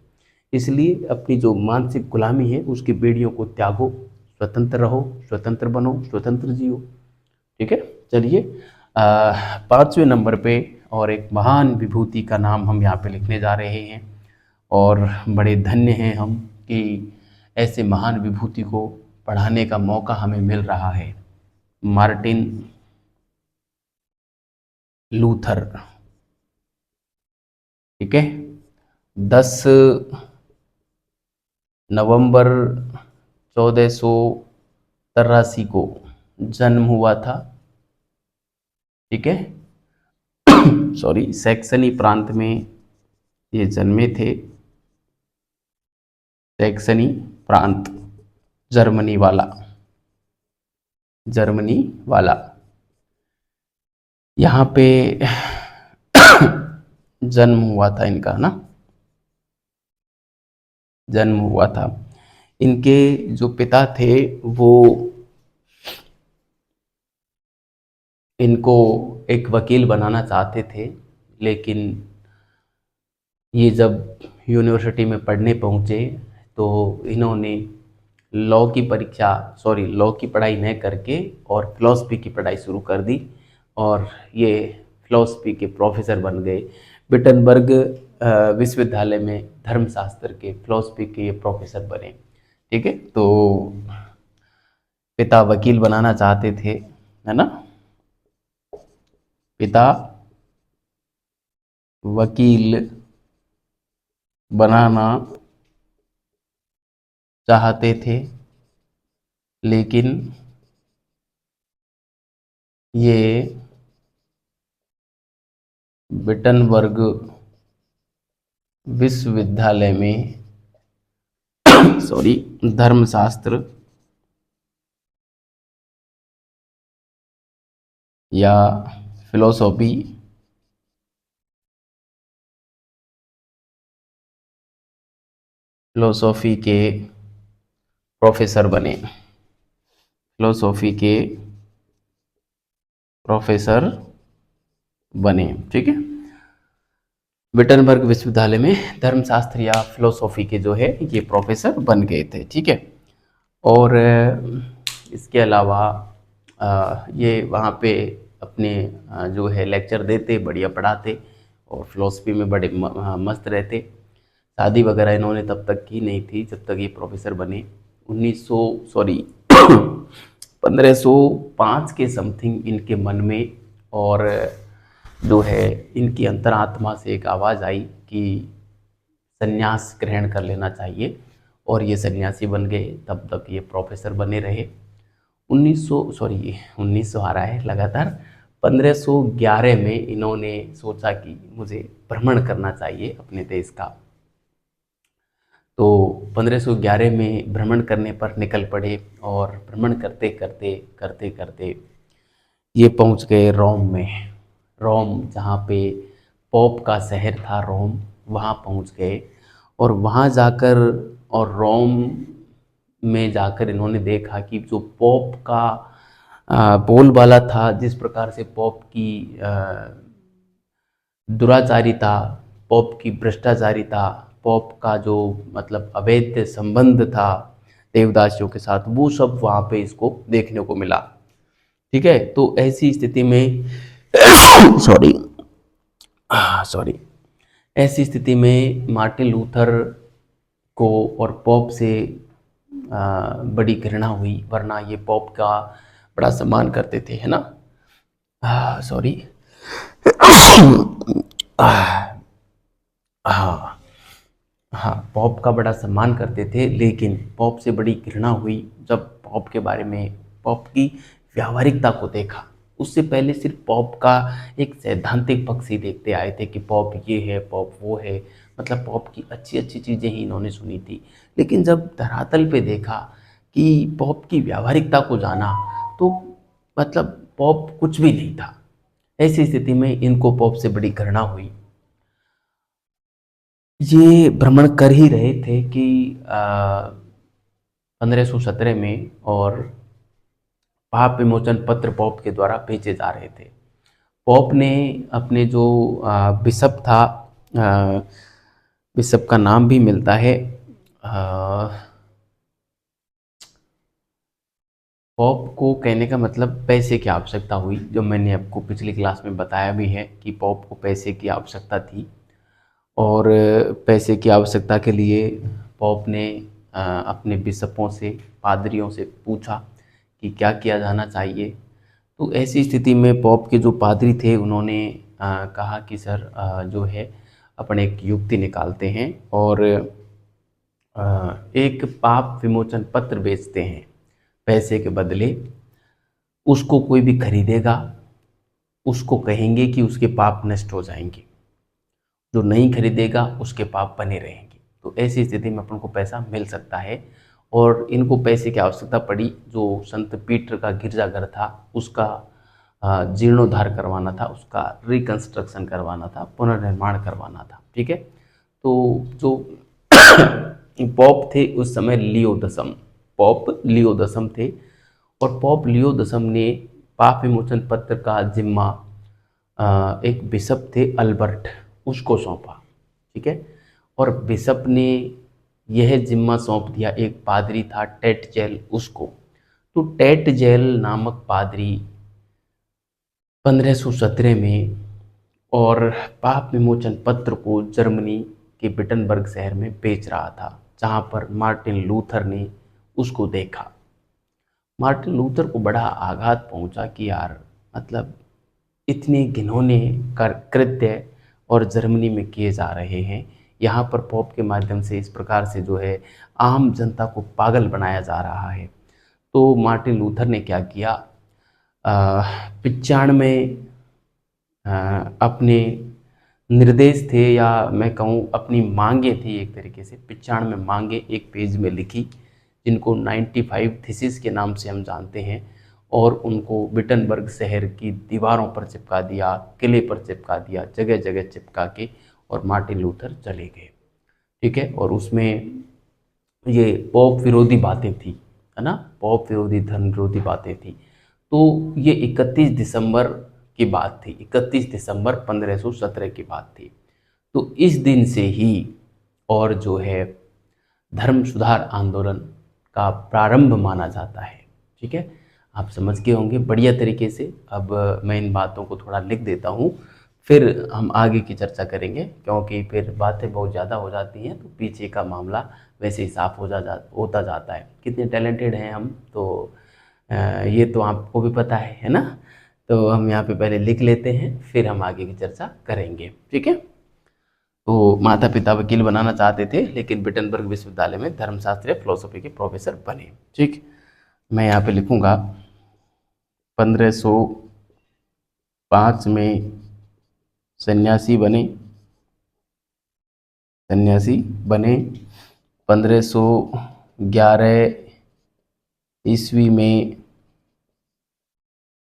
इसलिए अपनी जो मानसिक गुलामी है उसकी बेड़ियों को त्यागो, स्वतंत्र रहो, स्वतंत्र बनो, स्वतंत्र जियो। ठीक है, चलिए 5वें नंबर पे और एक महान विभूति का नाम हम यहाँ पे लिखने जा रहे हैं, और बड़े धन्य हैं हम कि ऐसे महान विभूति को पढ़ाने का मौका हमें मिल रहा है। Martin Luther. ठीक है, 10 नवंबर 1483 को जन्म हुआ था। ठीक है, सॉरी, सैक्सनी प्रांत में ये जन्मे थे। सैक्सनी प्रांत, जर्मनी वाला, जर्मनी वाला, यहाँ पे जन्म हुआ था इनका ना, जन्म हुआ था। इनके जो पिता थे वो इनको एक वकील बनाना चाहते थे, लेकिन ये जब यूनिवर्सिटी में पढ़ने पहुँचे तो इन्होंने लॉ की पढ़ाई न करके और फिलॉसफी की पढ़ाई शुरू कर दी, और ये फिलॉसफी के प्रोफेसर बन गए। विटनबर्ग विश्वविद्यालय में धर्मशास्त्र के फिलॉसफी के ये प्रोफेसर बने। ठीक है, तो पिता वकील बनाना चाहते थे, है ना? पिता वकील बनाना चाहते थे, लेकिन ये विटनबर्ग विश्वविद्यालय में सॉरी धर्मशास्त्र या फिलोसॉफी के प्रोफेसर बने, फिलोसॉफी के प्रोफेसर बने। ठीक है, विटनबर्ग विश्वविद्यालय में धर्मशास्त्र या फिलोसॉफी के जो है ये प्रोफेसर बन गए थे। ठीक है, और इसके अलावा ये वहाँ पे अपने जो है लेक्चर देते, बढ़िया पढ़ाते और फिलोसफी में बड़े मस्त रहते। शादी वगैरह इन्होंने तब तक की नहीं थी जब तक ये प्रोफेसर बने। 1505 के समथिंग इनके मन में और जो है इनकी अंतरात्मा से एक आवाज़ आई कि संन्यास ग्रहण कर लेना चाहिए, और ये सन्यासी बन गए। तब तक ये प्रोफेसर बने रहे। 1900 आ रहा है लगातार। 1511 में इन्होंने सोचा कि मुझे भ्रमण करना चाहिए अपने देश का, तो 1511 में भ्रमण करने पर निकल पड़े, और भ्रमण करते करते करते करते ये पहुंच गए रोम में। रोम, जहाँ पे पोप का शहर था रोम, वहाँ पहुंच गए। और वहाँ जाकर और रोम में जाकर इन्होंने देखा कि जो पोप का बोलबाला था, जिस प्रकार से पोप की दुराचारिता, पोप की भ्रष्टाचारिता, पोप का जो मतलब अवैध संबंध था देवदासियों के साथ, वो सब वहाँ पे इसको देखने को मिला। ठीक है, तो ऐसी स्थिति में सॉरी ऐसी स्थिति में मार्टिन लूथर को और पोप से बड़ी घृणा हुई, वरना ये पोप का बड़ा सम्मान करते थे, है ना। सॉरी। हाँ हाँ, पॉप का बड़ा सम्मान करते थे, लेकिन पॉप से बड़ी घृणा हुई जब पॉप के बारे में, पॉप की व्यावहारिकता को देखा। उससे पहले सिर्फ पॉप का एक सैद्धांतिक पक्ष ही देखते आए थे कि पॉप ये है, पॉप वो है, मतलब पॉप की अच्छी अच्छी चीज़ें ही इन्होंने सुनी थी। लेकिन जब धरातल पे देखा कि पॉप की व्यावहारिकता को जाना, तो मतलब पॉप कुछ भी नहीं था। ऐसी स्थिति में इनको पॉप से बड़ी घृणा हुई। ये भ्रमण कर ही रहे थे कि 1517 में, और पाप विमोचन पत्र पॉप के द्वारा भेजे जा रहे थे। पॉप ने अपने जो बिशप था, आ, बिशप का नाम भी मिलता है, आ, पॉप को कहने का मतलब पैसे की आवश्यकता हुई, जो मैंने आपको पिछली क्लास में बताया भी है कि पॉप को पैसे की आवश्यकता थी। और पैसे की आवश्यकता के लिए पॉप ने अपने बिशपों से, पादरियों से पूछा कि क्या किया जाना चाहिए। तो ऐसी स्थिति में पॉप के जो पादरी थे, उन्होंने कहा कि सर, जो है अपने एक युक्ति निकालते हैं और एक पाप विमोचन पत्र बेचते हैं पैसे के बदले। उसको कोई भी खरीदेगा, उसको कहेंगे कि उसके पाप नष्ट हो जाएंगे, जो नहीं खरीदेगा उसके पाप बने रहेंगे। तो ऐसी स्थिति में अपन को पैसा मिल सकता है। और इनको पैसे की आवश्यकता पड़ी। जो संत पीटर का गिरजाघर था, उसका जीर्णोद्धार करवाना था, उसका रिकंस्ट्रक्शन करवाना था, पुनर्निर्माण करवाना था। ठीक है। तो जो पॉप थे उस समय लियो दसम, पॉप लियो दसम थे। और पॉप लियो दसम ने पाप विमोचन पत्र का जिम्मा एक बिशप थे अल्बर्ट, उसको सौंपा। ठीक है। और बिशप ने यह जिम्मा सौंप दिया एक पादरी था टेट जेल, उसको। तो टेट जेल नामक पादरी 1517 में और पाप विमोचन पत्र को जर्मनी के विटनबर्ग शहर में बेच रहा था, जहाँ पर मार्टिन लूथर ने उसको देखा। मार्टिन लूथर को बड़ा आघात पहुंचा कि यार, मतलब इतने घिनौने कृत्य और जर्मनी में किए जा रहे हैं, यहाँ पर पॉप के माध्यम से इस प्रकार से जो है आम जनता को पागल बनाया जा रहा है। तो मार्टिन लूथर ने क्या किया, 95 अपने निर्देश थे, या मैं कहूँ अपनी मांगे थी, एक तरीके से 95 मांगे एक पेज में लिखी, जिनको 95 थीसिस के नाम से हम जानते हैं। और उनको विटनबर्ग शहर की दीवारों पर चिपका दिया, किले पर चिपका दिया, जगह जगह चिपका के, और मार्टिन लूथर चले गए। ठीक है। और उसमें ये पॉप विरोधी बातें थी, है ना, पॉप विरोधी, धर्म विरोधी बातें थी। तो ये 31 दिसंबर की बात थी, 31 दिसंबर 1517 की बात थी। तो इस दिन से ही और जो है धर्म सुधार आंदोलन का प्रारंभ माना जाता है। ठीक है। आप समझ गए होंगे बढ़िया तरीके से। अब मैं इन बातों को थोड़ा लिख देता हूँ, फिर हम आगे की चर्चा करेंगे, क्योंकि फिर बातें बहुत ज़्यादा हो जाती हैं तो पीछे का मामला वैसे ही साफ होता जाता है। कितने टैलेंटेड हैं हम, तो ये तो आपको भी पता है ना। तो हम यहाँ पे पहले लिख लेते हैं, फिर हम आगे की चर्चा करेंगे। ठीक है। तो माता पिता वकील बनाना चाहते थे, लेकिन विटनबर्ग विश्वविद्यालय में धर्मशास्त्र या फिलोसफी के प्रोफेसर बने। ठीक। मैं यहाँ पे लिखूँगा 1505 में सन्यासी बने, सन्यासी बने। 1511 ईस्वी में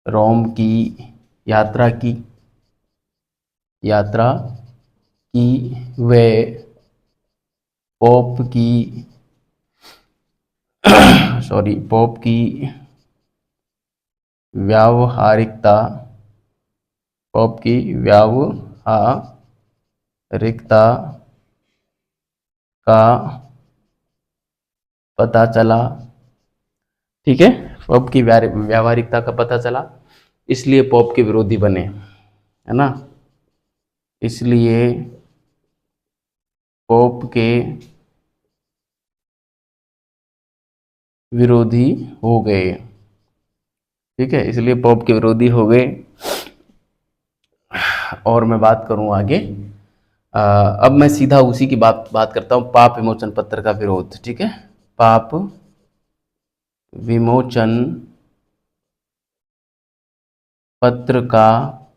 रोम की यात्रा की, यात्रा की वे पोप की सॉरी, पोप की व्यावहारिकता, पोप की व्यावहारिकता का पता चला। ठीक है। पोप की व्यावहारिकता का पता चला, इसलिए पोप के विरोधी बने, है ना। इसलिए पोप के विरोधी हो गए। ठीक है, इसलिए पोप के विरोधी हो गए। और मैं बात करूं आगे, अब मैं सीधा उसी की बात करता हूं, पाप विमोचन पत्र का विरोध। ठीक है, पाप विमोचन पत्र का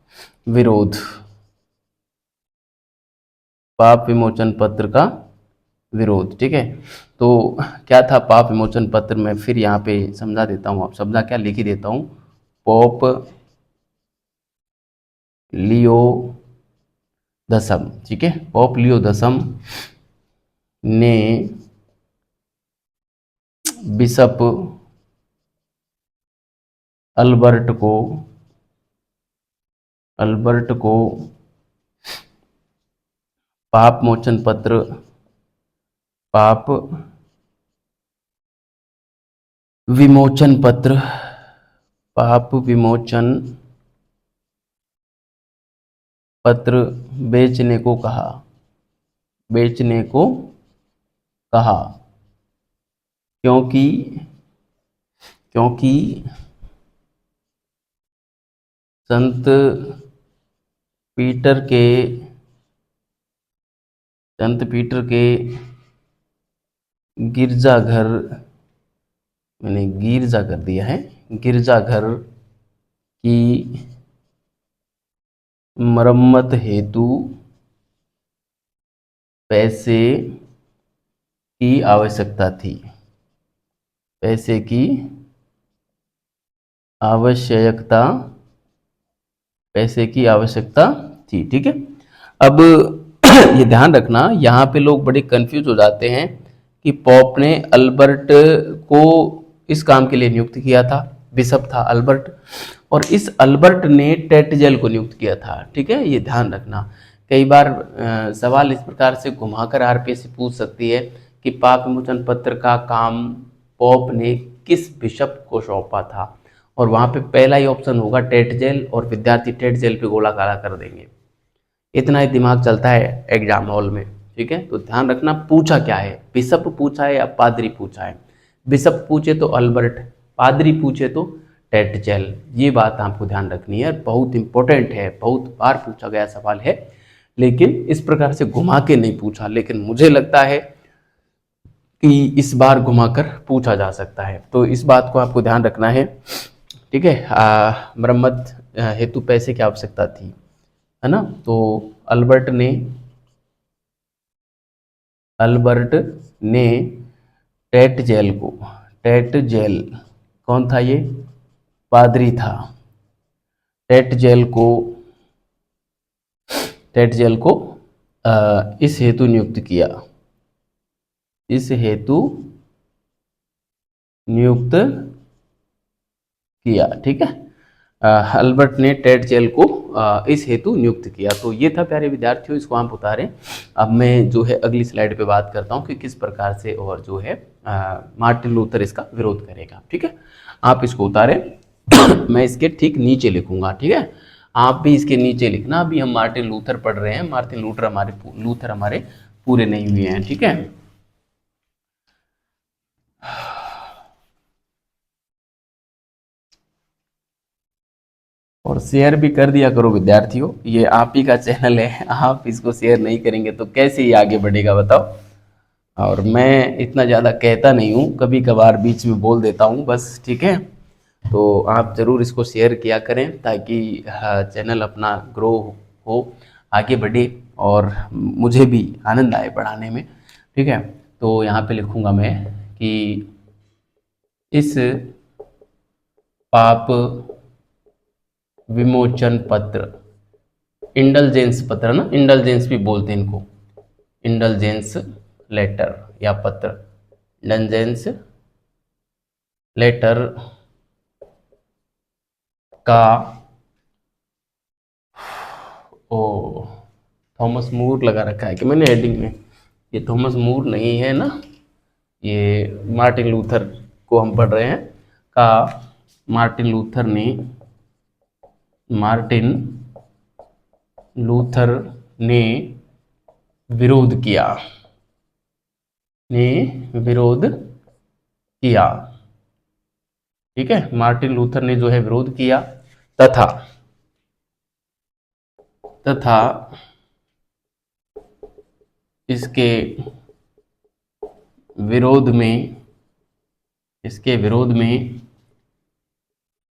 विरोध। पाप विमोचन पत्र का विरोध। ठीक है, तो क्या था पाप विमोचन पत्र में, फिर यहाँ पे समझा देता हूँ, आप शब्द क्या लिख ही देता हूँ। पोप लियो दसम, ठीक है, पोप लियो दसम ने बिशप अल्बर्ट को पाप मोचन पत्र, पाप विमोचन पत्र, पाप विमोचन पत्र बेचने को कहा, क्योंकि संत पीटर के गिरजाघर, मैंने गिरजा कर दिया है, गिरजाघर की मरम्मत हेतु पैसे की आवश्यकता थी, पैसे की आवश्यकता थी। ठीक है, अब ये ध्यान रखना, यहाँ पे लोग बड़े कंफ्यूज हो जाते हैं कि पोप ने अल्बर्ट को इस काम के लिए नियुक्त किया था, बिशप था अल्बर्ट, और इस अल्बर्ट ने टेटजेल को नियुक्त किया था। ठीक है, ये ध्यान रखना। कई बार सवाल इस प्रकार से घुमाकर आरपीएससी पूछ सकती है कि पाप विमोचन पत्र का काम पोप ने किस बिशप को सौंपा था, और वहाँ पे पहला ही ऑप्शन होगा टेटजेल, और विद्यार्थी टेटजेल पे गोला काला कर देंगे। इतना ही दिमाग चलता है एग्जाम हॉल में। ठीक है, तो ध्यान रखना पूछा क्या है, बिशप पूछा है या पादरी पूछा है। बिशप पूछे तो अल्बर्ट, पादरी पूछे तो टेटजेल, ये बात आपको ध्यान रखनी है, बहुत इंपॉर्टेंट है, बहुत बार पूछा गया सवाल है, लेकिन इस प्रकार से घुमा के नहीं पूछा, लेकिन मुझे लगता है कि इस बार घुमाकर पूछा जा सकता है, तो इस बात को आपको ध्यान रखना है। ठीक है, मरम्मत हेतु पैसे की आवश्यकता थी, है ना, तो अल्बर्ट ने टेटजेल कौन था ये, पादरी था, टेटजेल को इस हेतु नियुक्त किया। ठीक है, अल्बर्ट ने टेटजेल को इस हेतु नियुक्त किया। तो ये था प्यारे विद्यार्थियों, इसको आप उतारें। अब मैं जो है अगली स्लाइड पे बात करता हूँ कि किस प्रकार से और जो है मार्टिन लूथर इसका विरोध करेगा। ठीक है, आप इसको उतारें मैं इसके ठीक नीचे लिखूंगा। ठीक है, आप भी इसके नीचे लिखना। अभी हम मार्टिन लूथर पढ़ रहे हैं, मार्टिन लूथर हमारे पूरे नहीं हुए हैं। ठीक है, और शेयर भी कर दिया करो विद्यार्थियों, ये आप ही का चैनल है, आप इसको शेयर नहीं करेंगे तो कैसे ये आगे बढ़ेगा बताओ। और मैं इतना ज़्यादा कहता नहीं हूँ, कभी कभार बीच में बोल देता हूँ बस। ठीक है, तो आप ज़रूर इसको शेयर किया करें ताकि चैनल अपना ग्रो हो, आगे बढ़े, और मुझे भी आनंद आए पढ़ाने में। ठीक है, तो यहाँ पे लिखूँगा मैं कि इस पाप विमोचन पत्र, इंडलजेंस पत्र ना, इंडलजेंस भी बोलते हैं इनको, इंडलजेंस लेटर या पत्र, इंडलजेंस लेटर का, ओ थॉमस मूर लगा रखा है कि मैंने हेडिंग में, ये थॉमस मूर नहीं है ना, ये मार्टिन लूथर को हम पढ़ रहे हैं, का मार्टिन लूथर ने विरोध किया। ने विरोध किया। ठीक है, मार्टिन लूथर ने जो है विरोध किया, तथा तथा इसके विरोध में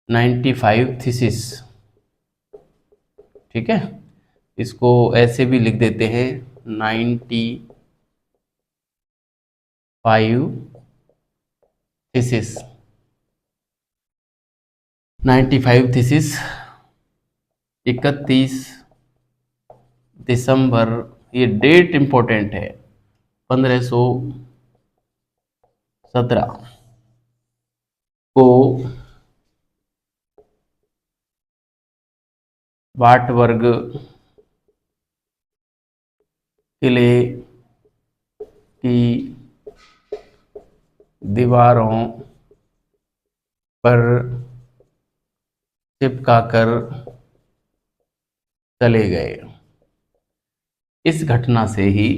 95 थीसिस। ठीक है, इसको ऐसे भी लिख देते हैं 95 थीसिस। 95 थीसिस 31 दिसंबर, ये डेट इंपॉर्टेंट है, 1517 को वाटवर्ग किले की दीवारों पर चिपकाकर चले गए। इस घटना से ही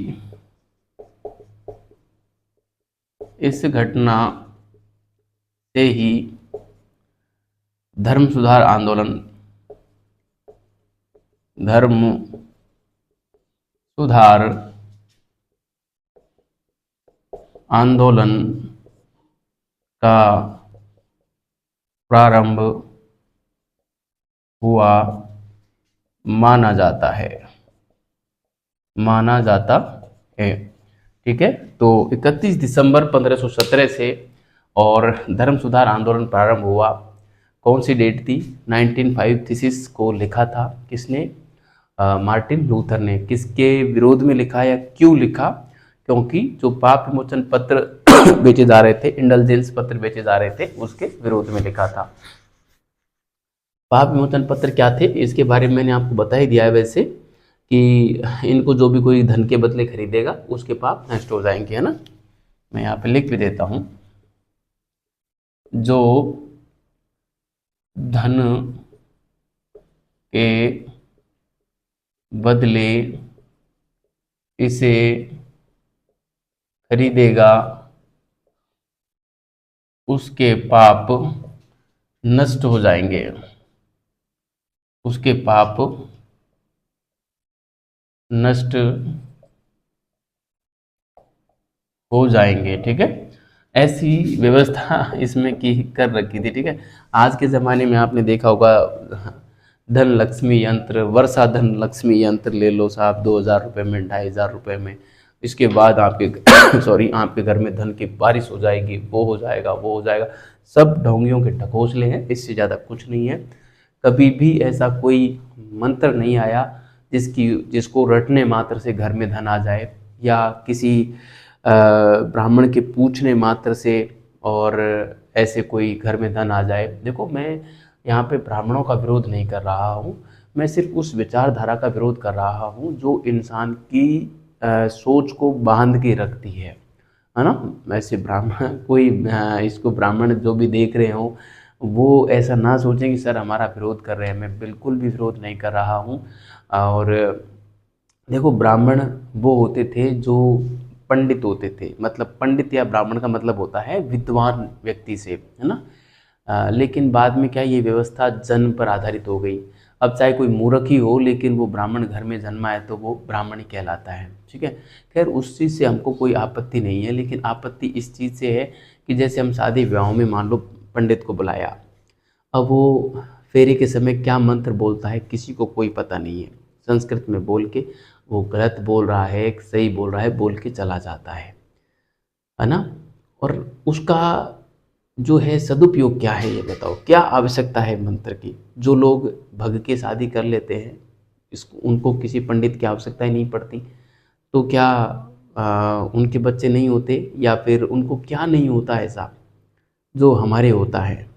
धर्म सुधार आंदोलन धर्म सुधार आंदोलन का प्रारंभ हुआ माना जाता है। ठीक है, तो 31 दिसंबर 1517 से और धर्म सुधार आंदोलन प्रारंभ हुआ। कौन सी डेट थी? 1905 थीसिस को लिखा था किसने? मार्टिन लूथर ने। किसके विरोध में लिखा या क्यों लिखा? क्योंकि जो पाप विमोचन पत्र बेचे जा रहे थे, इंडल्जेंस पत्र बेचे जा रहे थे, उसके विरोध में लिखा था। पाप विमोचन पत्र क्या थे इसके बारे में मैंने आपको बता ही दिया है वैसे, कि इनको जो भी कोई धन के बदले खरीदेगा उसके पाप नष्ट हो जाएंगे, है ना। मैं यहाँ पे लिख भी देता हूँ, जो धन के बदले इसे खरीदेगा उसके पाप नष्ट हो जाएंगे, उसके पाप नष्ट हो जाएंगे। ठीक है, ऐसी व्यवस्था इसमें की कर रखी थी। ठीक है, आज के ज़माने में आपने देखा होगा धन लक्ष्मी यंत्र, वर्षा धन लक्ष्मी यंत्र ले लो साहब, 2000 रुपये में, 2500 रुपये में, इसके बाद आपके सॉरी आपके घर में धन की बारिश हो जाएगी, वो हो जाएगा, वो हो जाएगा। सब ढोंगियों के ढकोसले हैं, इससे ज़्यादा कुछ नहीं है। कभी भी ऐसा कोई मंत्र नहीं आया जिसको रटने मात्र से घर में धन आ जाए, या किसी ब्राह्मण के पूछने मात्र से और ऐसे कोई घर में धन आ जाए। देखो, मैं यहाँ पे ब्राह्मणों का विरोध नहीं कर रहा हूँ, मैं सिर्फ उस विचारधारा का विरोध कर रहा हूँ जो इंसान की सोच को बांध के रखती है ना। वैसे ब्राह्मण कोई इसको ब्राह्मण जो भी देख रहे हो वो ऐसा ना सोचें कि सर हमारा विरोध कर रहे हैं। मैं बिल्कुल भी विरोध नहीं कर रहा हूँ। और देखो, ब्राह्मण वो होते थे जो पंडित होते थे, मतलब पंडित या ब्राह्मण का मतलब होता है विद्वान व्यक्ति से, है ना। लेकिन बाद में क्या, ये व्यवस्था जन्म पर आधारित हो गई। अब चाहे कोई मूर्ख ही हो, लेकिन वो ब्राह्मण घर में जन्मा है तो वो ब्राह्मण ही कहलाता है। ठीक है, खैर उस चीज़ से हमको कोई आपत्ति नहीं है, लेकिन आपत्ति इस चीज़ से है कि जैसे हम शादी विवाहों में मान लो पंडित को बुलाया, अब वो फेरे के समय क्या मंत्र बोलता है किसी को कोई पता नहीं है। संस्कृत में बोल के वो गलत बोल रहा है, सही बोल रहा है, बोल के चला जाता है ना। और उसका जो है सदुपयोग क्या है ये बताओ, क्या आवश्यकता है मंत्र की? जो लोग भग के शादी कर लेते हैं, इसको उनको किसी पंडित की आवश्यकता ही नहीं पड़ती, तो क्या उनके बच्चे नहीं होते, या फिर उनको क्या नहीं होता ऐसा जो हमारे होता है?